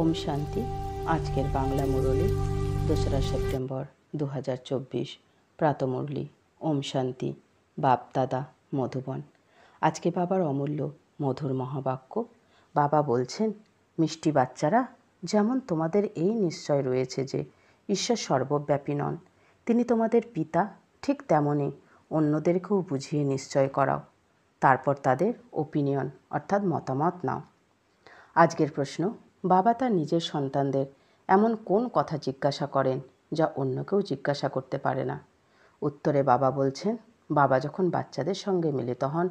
ওম শান্তি। আজকের বাংলা মুরলি 2রা সেপ্টেম্বর 2024 প্রাতমুরলি। ওম শান্তি। বাপ দাদা মধুবন। আজকে বাবার অমূল্য মধুর মহাবাক্য। বাবা বলছেন, মিষ্টি বাচ্চারা, যেমন তোমাদের এই নিশ্চয় রয়েছে যে ঈশ্বর সর্বব্যাপী নন, তিনি তোমাদের পিতা, ঠিক তেমনই অন্যদেরকেও বুঝিয়ে নিশ্চয় করাও। তারপর তাদের ওপিনিয়ন অর্থাৎ মতামত নাও। আজকের প্রশ্ন, বাবা তার নিজের সন্তানদের এমন কোন কথা জিজ্ঞাসা করেন যা অন্য কেউ জিজ্ঞাসা করতে পারে না? উত্তরে বাবা বলছেন, বাবা যখন বাচ্চাদের সঙ্গে মিলিত হন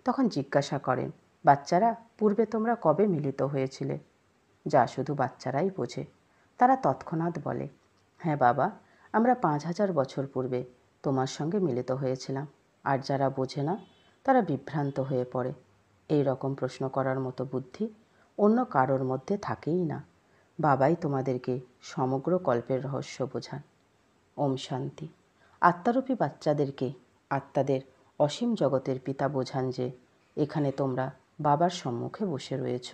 তখন জিজ্ঞাসা করেন, বাচ্চারা, পূর্বে তোমরা কবে মিলিত হয়েছিলে? যা শুধু বাচ্চারাই বোঝে। তারা তৎক্ষণাৎ বলে, হ্যাঁ বাবা, আমরা 5000 বছর পূর্বে তোমার সঙ্গে মিলিত হয়েছিলাম। আর যারা বোঝে না তারা বিভ্রান্ত হয়ে পড়ে। এই রকম প্রশ্ন করার মতো বুদ্ধি অন্য কারোর মধ্যে থাকেই না। বাবাই তোমাদেরকে সমগ্র কল্পের রহস্য বোঝান। ওম শান্তি। আত্মারূপী বাচ্চাদেরকে আত্মাদের অসীম জগতের পিতা বোঝান যে এখানে তোমরা বাবার সম্মুখে বসে রয়েছ।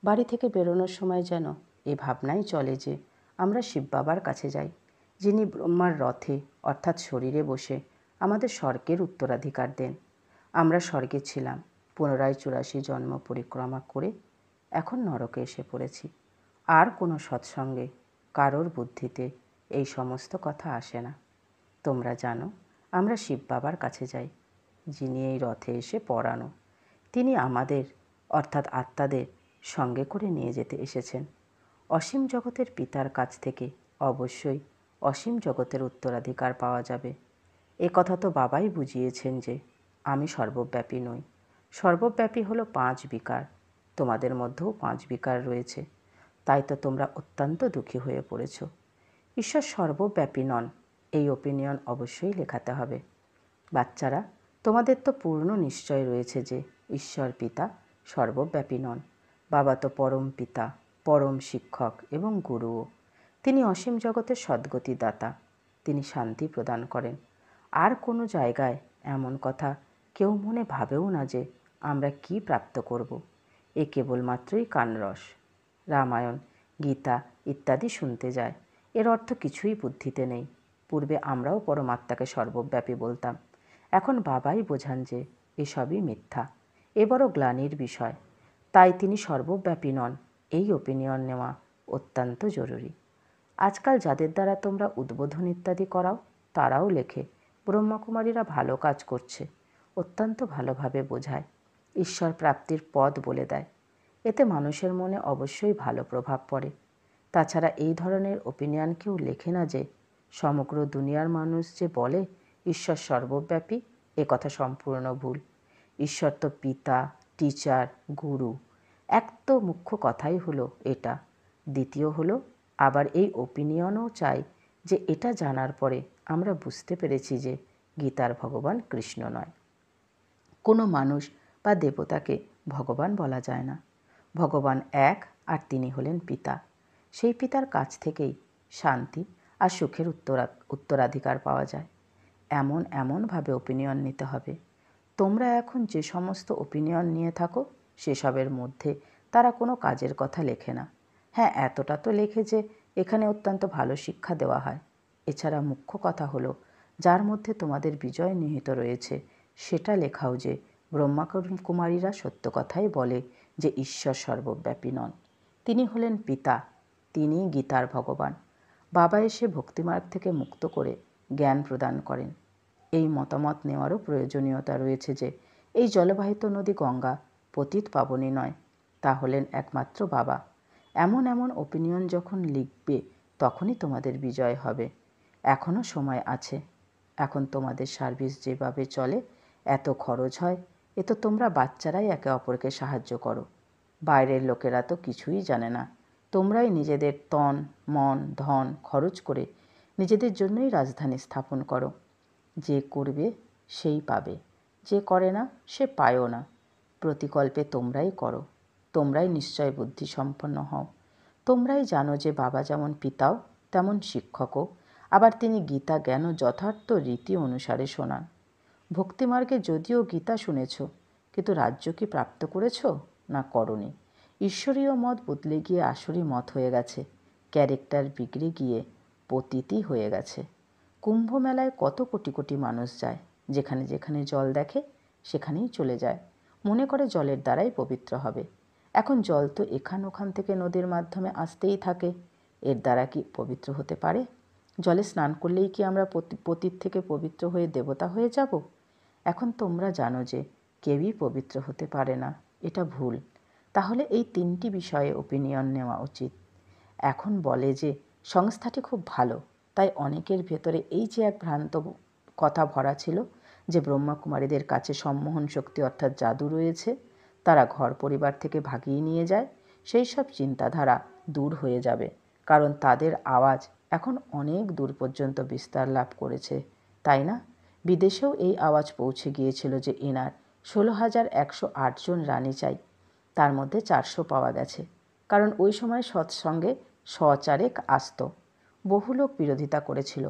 বাড়ি থেকে বেরোনোর সময় যেন এ ভাবনাই চলে যে আমরা শিব বাবার কাছে যাই, যিনি ব্রহ্মার রথে অর্থাৎ শরীরে বসে আমাদের স্বর্গের উত্তরাধিকার দেন। আমরা স্বর্গে ছিলাম, পুনরায় 84 জন্ম পরিক্রমা করে এখন নরকে এসে পড়েছি। আর কোনো সৎসঙ্গে কারোর বুদ্ধিতে এই সমস্ত কথা আসে না। তোমরা জানো আমরা শিব বাবার কাছে যাই, যিনি এই রথে এসে পড়ানো। তিনি আমাদের অর্থাৎ আত্মাদের সঙ্গে করে নিয়ে যেতে এসেছেন। অসীম জগতের পিতার কাছ থেকে অবশ্যই অসীম জগতের উত্তরাধিকার পাওয়া যাবে। এ কথা তো বাবাই বুঝিয়েছেন যে আমি সর্বব্যাপী নই। সর্বব্যাপী হলো 5 বিকার। তোমাদের মধ্যেও 5 বিকার রয়েছে। তাই তো তোমরা অত্যন্ত দুঃখী হয়ে পড়েছ। ঈশ্বর সর্বব্যাপী নন, এই ওপিনিয়ন অবশ্যই লেখাতে হবে। বাচ্চারা, তোমাদের তো পূর্ণ নিশ্চয় রয়েছে যে ঈশ্বর পিতা সর্বব্যাপী নন। বাবা তো পরম পিতা, পরম শিক্ষক এবং গুরুও। তিনি অসীম জগতের সদ্গতি দাতা। তিনি শান্তি প্রদান করেন। আর কোনো জায়গায় এমন কথা কেউ মনে ভাবেও না যে আমরা কি প্রাপ্ত করব। এ কেবলমাত্রই কানরস। রামায়ণ, গীতা ইত্যাদি শুনতে যায়, এর অর্থ কিছুই বুদ্ধিতে নেই। পূর্বে আমরাও পরমাত্মাকে সর্বব্যাপী বলতাম। এখন বাবাই বোঝান যে এসবই মিথ্যা। এ বড় গ্লানির বিষয়। তাই তিনি সর্বব্যাপী নন, এই ওপিনিয়ন নেওয়া অত্যন্ত জরুরি। আজকাল যাদের দ্বারা তোমরা উদ্বোধন ইত্যাদি করাও তারাও লেখে, ব্রহ্মকুমারীরা ভালো কাজ করছে, অত্যন্ত ভালোভাবে বোঝায়, ঈশ্বর প্রাপ্তির পথ বলে দেয়। এতে মানুষের মনে অবশ্যই ভালো প্রভাব পড়ে। তাছাড়া এই ধরনের ওপিনিয়ন কেউ লেখে না যে সমগ্র দুনিয়ার মানুষ যে বলে ঈশ্বর সর্বব্যাপী, এ কথা সম্পূর্ণ ভুল। ঈশ্বর তো পিতা, টিচার, গুরু। এক তো মুখ্য কথাই হলো এটা। দ্বিতীয় হলো আবার এই ওপিনিয়নও চাই যে এটা জানার পরে আমরা বুঝতে পেরেছি যে গীতার ভগবান কৃষ্ণ নয়। কোনো মানুষ বা দেবতাকে ভগবান বলা যায় না। ভগবান এক, আর তিনি হলেন পিতা। সেই পিতার কাছ থেকেই শান্তি আর সুখের উত্তরাধিকার পাওয়া যায়। এমনভাবে ওপিনিয়ন নিতে হবে। তোমরা এখন যে সমস্ত ওপিনিয়ন নিয়ে থাকো সেসবের মধ্যে তারা কোনো কাজের কথা লেখে না। হ্যাঁ, এতটা তো লেখে যে এখানে অত্যন্ত ভালো শিক্ষা দেওয়া হয়। এছাড়া মুখ্য কথা হলো যার মধ্যে তোমাদের বিজয় নিহিত রয়েছে সেটা লেখাও যে ব্রহ্মা কুমারীরা সত্য কথাই বলে যে ঈশ্বর সর্বব্যাপী নন, তিনি হলেন পিতা, তিনি গীতার ভগবান। বাবা এসে ভক্তিমার্গ থেকে মুক্ত করে জ্ঞান প্রদান করেন। এই মতামত নেওয়ারও প্রয়োজনীয়তা রয়েছে যে এই জলবাহিত নদী গঙ্গা পতিত পাবনী নয়, তা হলেন একমাত্র বাবা। এমন ওপিনিয়ন যখন লিখবে তখনই তোমাদের বিজয় হবে। এখনও সময় আছে। এখন তোমাদের সার্ভিস যেভাবে চলে, এত খরচ হয়, এ তো তোমরা বাচ্চারাই একে অপরকে সাহায্য করো। বাইরের লোকেরা তো কিছুই জানে না। তোমরাই নিজেদের তন মন ধন খরচ করে নিজেদের জন্যই রাজধানী স্থাপন করো। যে করবে সেই পাবে, যে করে না সে পায়ও না। প্রতিকল্পে তোমরাই করো। তোমরাই নিশ্চয় বুদ্ধিসম্পন্ন হও। তোমরাই জানো যে বাবা যেমন পিতাও তেমন শিক্ষকও। আবার তিনি গীতা জ্ঞান ও যথার্থ রীতি অনুসারে শোনান। ভক্তিমার্গে যদিও গীতা শুনেছ, কিন্তু রাজ্য কি প্রাপ্ত করেছ না করনি, ঈশ্বরীয় মত বদলে গিয়ে আসরি মত হয়ে গেছে, ক্যারেক্টার বিগড়ে গিয়ে পতিতই হয়ে গেছে। কুম্ভ মেলায় কত কোটি কোটি মানুষ যায়, যেখানে যেখানে জল দেখে সেখানেই চলে যায়, মনে করে জলের দ্বারাই পবিত্র হবে। এখন জল তো এখান ওখান থেকে নদীর মাধ্যমে আসতেই থাকে, এর দ্বারা কি পবিত্র হতে পারে? জলে স্নান করলেই কি আমরা পতিত থেকে পবিত্র হয়ে দেবতা হয়ে যাব? এখন তোমরা জানো যে কেউই পবিত্র হতে পারে না, এটা ভুল। তাহলে এই 3টি বিষয়ে ওপিনিয়ন নেওয়া উচিত। এখন বলে যে সংস্থাটি খুব ভালো, তাই অনেকের ভেতরে এই যে এক ভ্রান্ত কথা ভরা ছিল যে ব্রহ্মাকুমারীদের কাছে সম্মোহন শক্তি অর্থাৎ জাদু রয়েছে, তারা ঘর পরিবার থেকে ভাগিয়ে নিয়ে যায়, সেই সব চিন্তাধারা দূর হয়ে যাবে, কারণ তাদের আওয়াজ এখন অনেক দূর পর্যন্ত বিস্তার লাভ করেছে, তাই না? বিদেশেও এই আওয়াজ পৌঁছে গিয়েছিল যে এনার 16,108 জন রানী চাই, তার মধ্যে 400 পাওয়া গেছে, কারণ ওই সময় সৎসঙ্গে সচারেক আসত। বহু লোক বিরোধিতা করেছিল,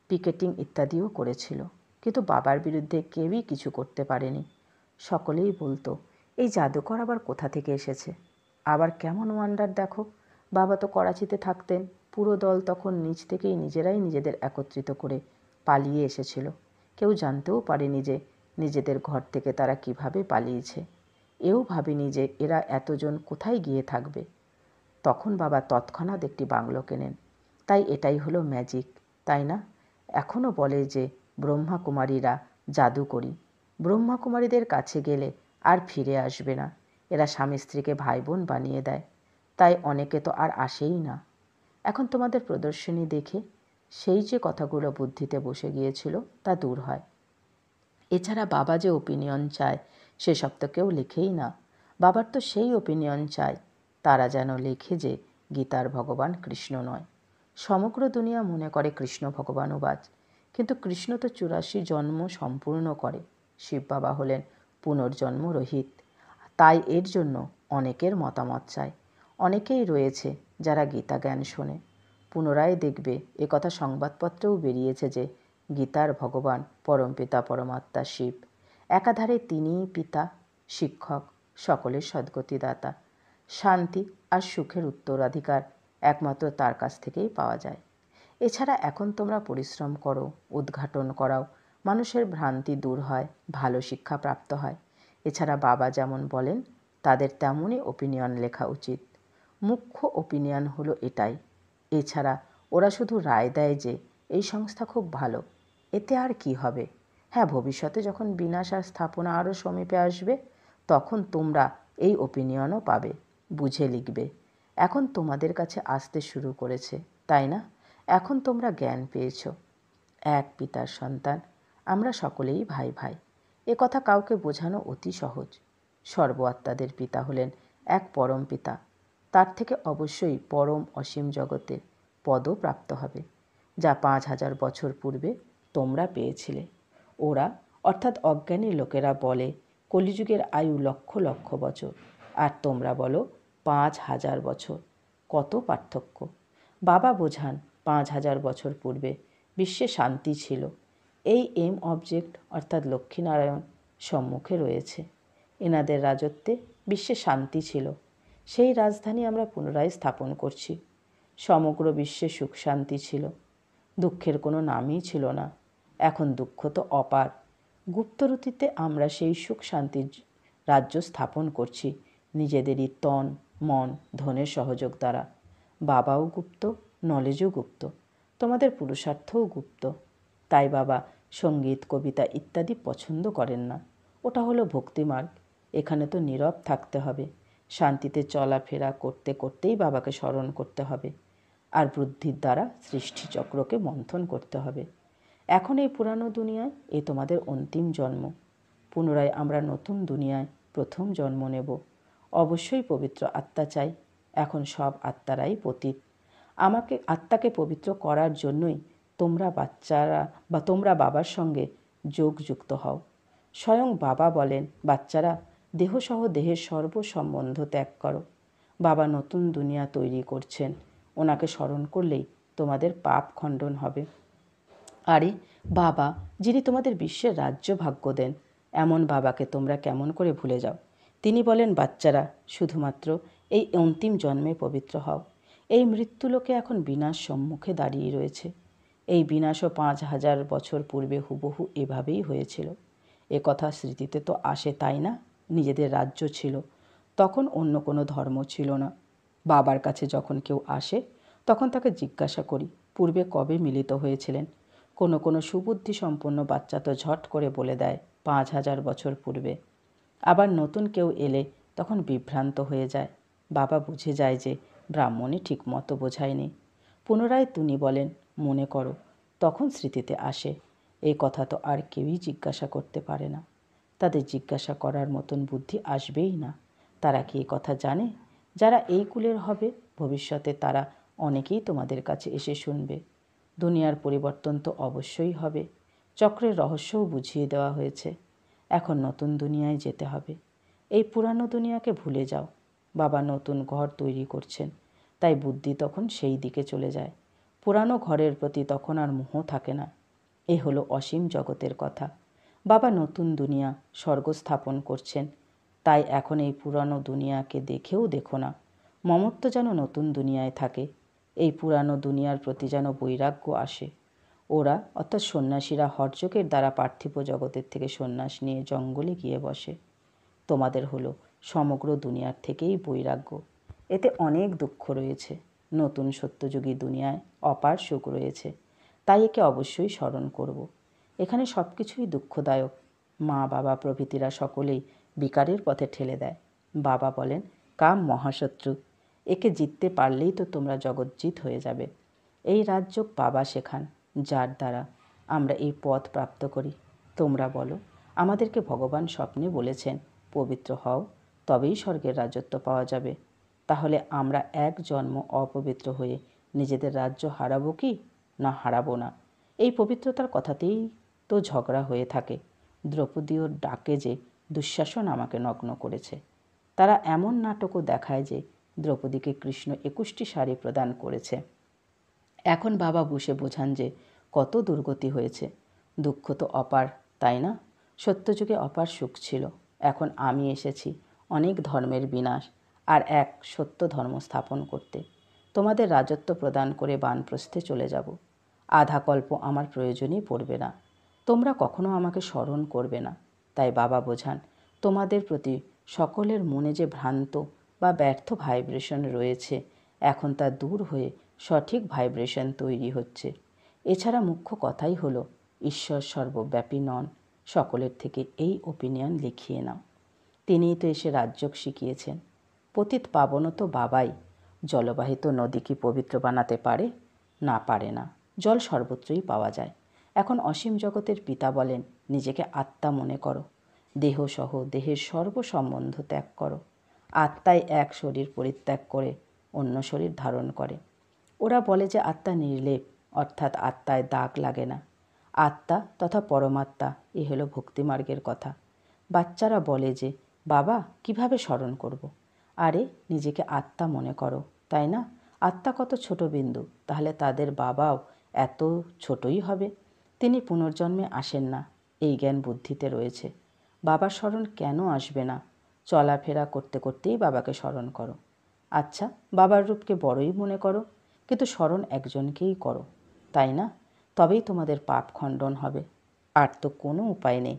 পিকেটিং ইত্যাদিও করেছিল, কিন্তু বাবার বিরুদ্ধে কেউই কিছু করতে পারেনি। সকলেই বলতো এই জাদুকর আবার কোথা থেকে এসেছে, আবার কেমন ওয়ান্ডার দেখো। বাবা তো করাচিতে থাকতেন, পুরো দল তখন নিজ থেকেই নিজেরাই নিজেদের একত্রিত করে পালিয়ে এসেছিল। কেউ জানতেও পারেনি যে নিজেদের ঘর থেকে তারা কিভাবে পালিয়েছে, এও ভাবেনি যে এরা এতজন কোথায় গিয়ে থাকবে। তখন বাবা তৎক্ষণাৎ একটি বাংলো কেনেন। তাই এটাই হলো ম্যাজিক, তাই না? এখনও বলে যে ব্রহ্মাকুমারীরা জাদুকরী, ব্রহ্মাকুমারীদের কাছে গেলে আর ফিরে আসবে না, এরা স্বামী স্ত্রীকে ভাই বোন বানিয়ে দেয়, তাই অনেকে তো আর আসেই না। এখন তোমাদের প্রদর্শনী দেখে সেই যে কথাগুলো বুদ্ধিতে বসে গিয়েছিল তা দূর হয়। এছাড়া বাবা যে ওপিনিয়ন চায় সেসব তো কেউ লেখেই না। বাবার তো সেই ওপিনিয়ন চায় তারা যেন লেখে যে গীতার ভগবান কৃষ্ণ নয়। সমগ্র দুনিয়া মনে করে কৃষ্ণ ভগবানুবাদ, কিন্তু কৃষ্ণ তো 84 জন্ম সম্পূর্ণ করে। শিব বাবা হলেন পুনর্জন্ম রহিত, তাই এর জন্য অনেকের মতামত চায়। অনেকেই রয়েছে যারা গীতা জ্ঞান শোনে। পুনরায় দেখবে একথা সংবাদপত্রেও বেরিয়েছে যে গীতার ভগবান পরমপিতা পরমাত্মা শিব। একাধারে তিনিই পিতা, শিক্ষক, সকলের সদ্গতিদাতা। শান্তি আর সুখের উত্তরাধিকার একমাত্র তার কাছ থেকেই পাওয়া যায়। এছাড়া এখন তোমরা পরিশ্রম করো, উদ্ঘাটন করাও, মানুষের ভ্রান্তি দূর হয়, ভালো শিক্ষা প্রাপ্ত হয়। এছাড়া বাবা যেমন বলেন তাদের তেমনই ওপিনিয়ন লেখা উচিত। মুখ্য ওপিনিয়ন হলো এটাই। এছাড়া ওরা শুধু রায় দেয় যে এই সংস্থা খুব ভালো, এতে আর কি হবে? হ্যাঁ, ভবিষ্যতে যখন বিনাশ আর স্থাপনা আরও সমীপে আসবে তখন তোমরা এই ওপিনিয়নও পাবে, বুঝে লিখবে। এখন তোমাদের কাছে আসতে শুরু করেছে, তাই না? এখন তোমরা জ্ঞান পেয়েছ। এক পিতার সন্তান, আমরা সকলেই ভাই ভাই, এ কথা কাউকে বোঝানো অতি সহজ। সর্ব আত্মাদের পিতা হলেন এক পরম পিতা, তার থেকে অবশ্যই পরম অসীম জগতের পদও প্রাপ্ত হবে, যা 5,000 বছর পূর্বে তোমরা পেয়েছিলে। ওরা অর্থাৎ অজ্ঞানী লোকেরা বলে কলিযুগের আয়ু লক্ষ লক্ষ বছর, আর তোমরা বলো 5,000 বছর। কত পার্থক্য! বাবা বোঝান 5,000 বছর পূর্বে বিশ্বে শান্তি ছিল। এই এম অবজেক্ট অর্থাৎ লক্ষ্মীনারায়ণ সম্মুখে রয়েছে। এনাদের রাজত্বে বিশ্বে শান্তি ছিল, সেই রাজধানী আমরা পুনরায় স্থাপন করছি। সমগ্র বিশ্বে সুখ শান্তি ছিল, দুঃখের কোনো নামই ছিল না। এখন দুঃখ তো অপার। গুপ্তরীতিতে আমরা সেই সুখ শান্তির রাজ্য স্থাপন করছি নিজেদেরই তন মন ধনের সহযোগ দ্বারা। বাবাও গুপ্ত, নলেজও গুপ্ত, তোমাদের পুরুষার্থও গুপ্ত। তাই বাবা সঙ্গীত কবিতা ইত্যাদি পছন্দ করেন না, ওটা হলো ভক্তিমার্গ। এখানে তো নীরব থাকতে হবে, শান্তিতে চলাফেরা করতে করতেই বাবাকে স্মরণ করতে হবে, আর বুদ্ধির দ্বারা সৃষ্টিচক্রকে মন্থন করতে হবে। এখন এই পুরানো দুনিয়ায় এ তোমাদের অন্তিম জন্ম, পুনরায় আমরা নতুন দুনিয়ায় প্রথম জন্ম নেব। অবশ্যই পবিত্র আত্মা চাই, এখন সব আত্মারাই পতিত। আমাকে আত্মাকে পবিত্র করার জন্যই তোমরা বাবার সঙ্গে যোগযুক্ত হও। স্বয়ং বাবা বলেন, বাচ্চারা দেহসহ দেহের সর্ব সম্বন্ধ ত্যাগ করো। বাবা নতুন দুনিয়া তৈরি করছেন, ওনাকে স্মরণ করলেই তোমাদের পাপ খণ্ডন হবে। আরে বাবা যিনি তোমাদের বিশ্বের রাজ্য ভাগ্য দেন, এমন বাবাকে তোমরা কেমন করে ভুলে যাও? তিনি বলেন, বাচ্চারা শুধুমাত্র এই অন্তিম জন্মে পবিত্র হও। এই মৃত্যুলোকে এখন বিনাশ সম্মুখে দাঁড়িয়ে রয়েছে। এই বিনাশও 5,000 বছর পূর্বে হুবহু এভাবেই হয়েছিল। এ কথা স্মৃতিতে তো আসে, তাই না? নিজেদের রাজ্য ছিল, তখন অন্য কোনো ধর্ম ছিল না। বাবার কাছে যখন কেউ আসে তখন তাকে জিজ্ঞাসা করি পূর্বে কবে মিলিত হয়েছিলেন। কোনো কোনো সুবুদ্ধি সম্পন্ন বাচ্চা তো ঝট করে বলে দেয় 5,000 বছর পূর্বে। আবার নতুন কেউ এলে তখন বিভ্রান্ত হয়ে যায়। বাবা বুঝে যায় যে ব্রাহ্মণই ঠিক মতো বোঝায়নি। পুনরায় তিনি বলেন, মনে করো। তখন স্মৃতিতে আসে। এই কথা তো আর কেউই জিজ্ঞাসা করতে পারে না। তাদের জিজ্ঞাসা করার মতন বুদ্ধি আসবেই না। তারা কি এই কথা জানে? যারা এই কুলের হবে ভবিষ্যতে তারা অনেকেই তোমাদের কাছে এসে শুনবে। দুনিয়ার পরিবর্তন তো অবশ্যই হবে। চক্রের রহস্যও বুঝিয়ে দেওয়া হয়েছে। এখন নতুন দুনিয়ায় যেতে হবে। এই পুরানো দুনিয়াকে ভুলে যাও। বাবা নতুন ঘর তৈরি করছেন, তাই বুদ্ধি তখন সেই দিকে চলে যায়। পুরানো ঘরের প্রতি তখন আর মোহ থাকে না। এ হলো অসীম জগতের কথা। বাবা নতুন দুনিয়া স্বর্গ স্থাপন করছেন, তাই এখন এই পুরানো দুনিয়াকে দেখেও দেখো না। মমত্ব যেন নতুন দুনিয়ায় থাকে। এই পুরানো দুনিয়ার প্রতি যেন বৈরাগ্য আসে। ওরা অর্থাৎ সন্ন্যাসীরা হঠযোগের দ্বারা পার্থিব জগতের থেকে সন্ন্যাস নিয়ে জঙ্গলে গিয়ে বসে। তোমাদের হলো সমগ্র দুনিয়ার থেকেই বৈরাগ্য। এতে অনেক দুঃখ রয়েছে। নতুন সত্যযুগী দুনিয়ায় অপার সুখ রয়েছে, তাই একে অবশ্যই স্মরণ করব। এখানে সব কিছুই দুঃখদায়ক। মা বাবা প্রভৃতিরা সকলেই বিকারের পথে ঠেলে দেয়। বাবা বলেন, কাম মহাশত্রু, একে জিততে পারলেই তো তোমরা জগজ্জিৎ হয়ে যাবে। এই রাজযোগ বাবা শেখান, যার দ্বারা আমরা এই পথ প্রাপ্ত করি। তোমরা বলো, আমাদেরকে ভগবান স্বপ্নে বলেছেন পবিত্র হও, তবেই স্বর্গের রাজত্ব পাওয়া যাবে। তাহলে আমরা এক জন্ম অপবিত্র হয়ে নিজেদের রাজ্য হারাবো কি না হারাবো না? এই পবিত্রতার কথাতেই তো ঝগড়া হয়ে থাকে। দ্রৌপদীর ডাকে যে দুঃশাসন আমাকে নগ্ন করেছে। তারা এমন নাটকও দেখায় যে দ্রৌপদীকে কৃষ্ণ 21টি শাড়ি প্রদান করেছে। এখন বাবা বসে বোঝান যে কত দুর্গতি হয়েছে। দুঃখ তো অপার, তাই না? সত্যযুগে অপার সুখ ছিল। এখন আমি এসেছি অনেক ধর্মের বিনাশ আর এক সত্য ধর্ম স্থাপন করতে। তোমাদের রাজত্ব প্রদান করে বানপ্রস্থে চলে যাব। আধা কল্প আমার প্রয়োজনই পড়বে না। তোমরা কখনো আমাকে স্মরণ করবে না। তাই বাবা বোঝান, তোমাদের প্রতি সকলের মনে যে ভ্রান্ত বা ব্যর্থ ভাইব্রেশন রয়েছে, এখন তা দূর হয়ে সঠিক ভাইব্রেশন তৈরি হচ্ছে। এছাড়া মুখ্য কথাই হলো ঈশ্বর সর্বব্যাপী নন। সকলের থেকে এই ওপিনিয়ন লিখিয়ে নাও। তিনিই তো এসে রাজযোগ শিখিয়েছেন। পতিত পাবনও তো বাবাই। জলবাহিত নদী কি পবিত্র বানাতে পারে? না, পারে না। জল সর্বত্রই পাওয়া যায়। এখন অসীম জগতের পিতা বলেন, নিজেকে আত্মা মনে করো। দেহসহ দেহের সর্ব সম্বন্ধ ত্যাগ করো। আত্মাই এক শরীর পরিত্যাগ করে অন্য শরীর ধারণ করে। ওরা বলে যে আত্মা নির্লেপ, অর্থাৎ আত্মায় দাগ লাগে না। আত্মা তথা পরমাত্মা, এ হলো ভক্তিমার্গের কথা। বাচ্চারা বলে যে বাবা কিভাবে স্মরণ করব? আরে নিজেকে আত্মা মনে করো, তাই না? আত্মা কত ছোট বিন্দু, তাহলে তাদের বাবাও এত ছোটই হবে। তিনি পুনর্জন্মে আসেন না, এই জ্ঞান বুদ্ধিতে রয়েছে। বাবার স্মরণ কেন আসবে না? চলাফেরা করতে করতেই বাবাকে স্মরণ করো। আচ্ছা, বাবার রূপকে বড়ই মনে করো, কিন্তু স্মরণ একজনকেই করো, তাই না? তবেই তোমাদের পাপ খণ্ডন হবে। আর তো কোনো উপায় নেই।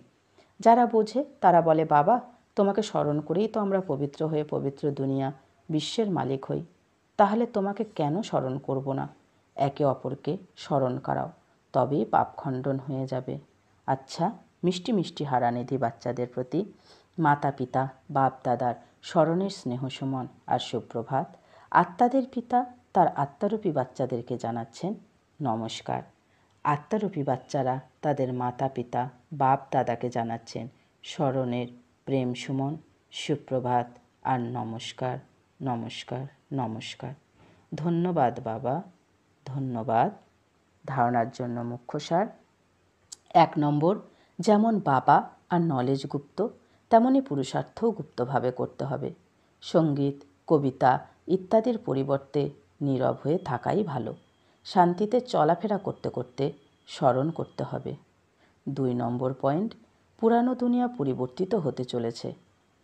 যারা বোঝে তারা বলে, বাবা তোমাকে স্মরণ করেই তো আমরা পবিত্র হয়ে পবিত্র দুনিয়া বিশ্বের মালিক হই। তাহলে তোমাকে কেন স্মরণ করব না? একে অপরকে স্মরণ করাও, তবেই পাপ খণ্ডন হয়ে যাবে। আচ্ছা, মিষ্টি মিষ্টি হারানিধি বাচ্চাদের প্রতি মাতা পিতা বাপ দাদার স্মরণের স্নেহ সুমন আর সুপ্রভাত। আত্মাদের পিতা তার আত্মারূপী বাচ্চাদেরকে জানাচ্ছেন নমস্কার। আত্মারূপী বাচ্চারা তাদের মাতা পিতা বাপ দাদাকে জানাচ্ছেন স্মরণের প্রেম সুমন, সুপ্রভাত আর নমস্কার, নমস্কার, নমস্কার। ধন্যবাদ বাবা, ধন্যবাদ। ধারণার জন্য মুখ্য সার: 1 নম্বর, যেমন বাবা আর নলেজ গুপ্ত, তেমনি পুরুষার্থও গুপ্তভাবে করতে হবে। সঙ্গীত, কবিতা ইত্যাদির পরিবর্তে নীরব হয়ে থাকাই ভালো। শান্তিতে চলাফেরা করতে করতে স্মরণ করতে হবে। 2 নম্বর পয়েন্ট, পুরানো দুনিয়া পরিবর্তিত হতে চলেছে,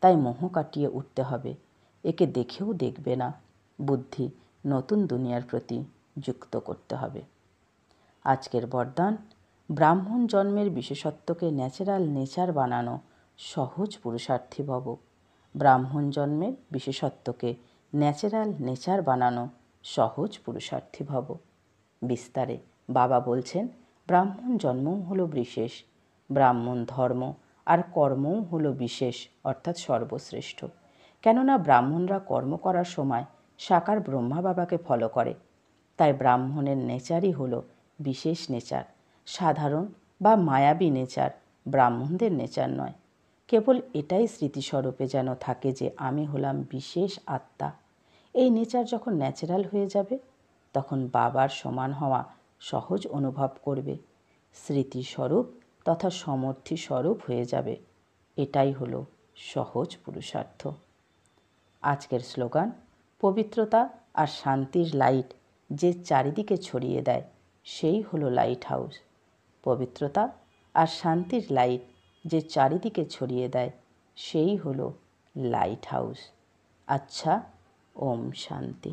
তাই মোহ কাটিয়ে উঠতে হবে। একে দেখেও দেখবে না। বুদ্ধি নতুন দুনিয়ার প্রতি যুক্ত করতে হবে। আজকের বরদান, ব্রাহ্মণ জন্মের বিশেষত্বকে ন্যাচারাল নেচার বানানো সহজ পুরুষার্থী ভব। ব্রাহ্মণ জন্মের বিশেষত্বকে ন্যাচারাল নেচার বানানো সহজ পুরুষার্থী ভব। বিস্তারে বাবা বলছেন, ব্রাহ্মণ জন্মও হলো বিশেষ, ব্রাহ্মণ ধর্ম আর কর্মও হলো বিশেষ অর্থাৎ সর্বশ্রেষ্ঠ। কেননা ব্রাহ্মণরা কর্ম করার সময় সাকার ব্রহ্মা বাবাকে ফলো করে। তাই ব্রাহ্মণের নেচারই হলো বিশেষ নেচার। সাধারণ বা মায়াবী নেচার ব্রাহ্মণদের নেচার নয়। কেবল এটাই স্মৃতিস্বরূপে যেন থাকে যে আমি হলাম বিশেষ আত্মা। এই নেচার যখন ন্যাচারাল হয়ে যাবে তখন বাবার সমান হওয়া সহজ অনুভব করবে। স্মৃতিস্বরূপ তথা সমর্থী স্বরূপ হয়ে যাবে। এটাই হলো সহজ পুরুষার্থ। আজকের স্লোগান, পবিত্রতা আর শান্তির লাইট যে চারিদিকে ছড়িয়ে দেয় সেই হলো লাইট হাউস। পবিত্রতা আর শান্তির লাইট যে চারিদিকে ছড়িয়ে দেয় সেই হলো লাইট হাউস। আচ্ছা, ওম শান্তি।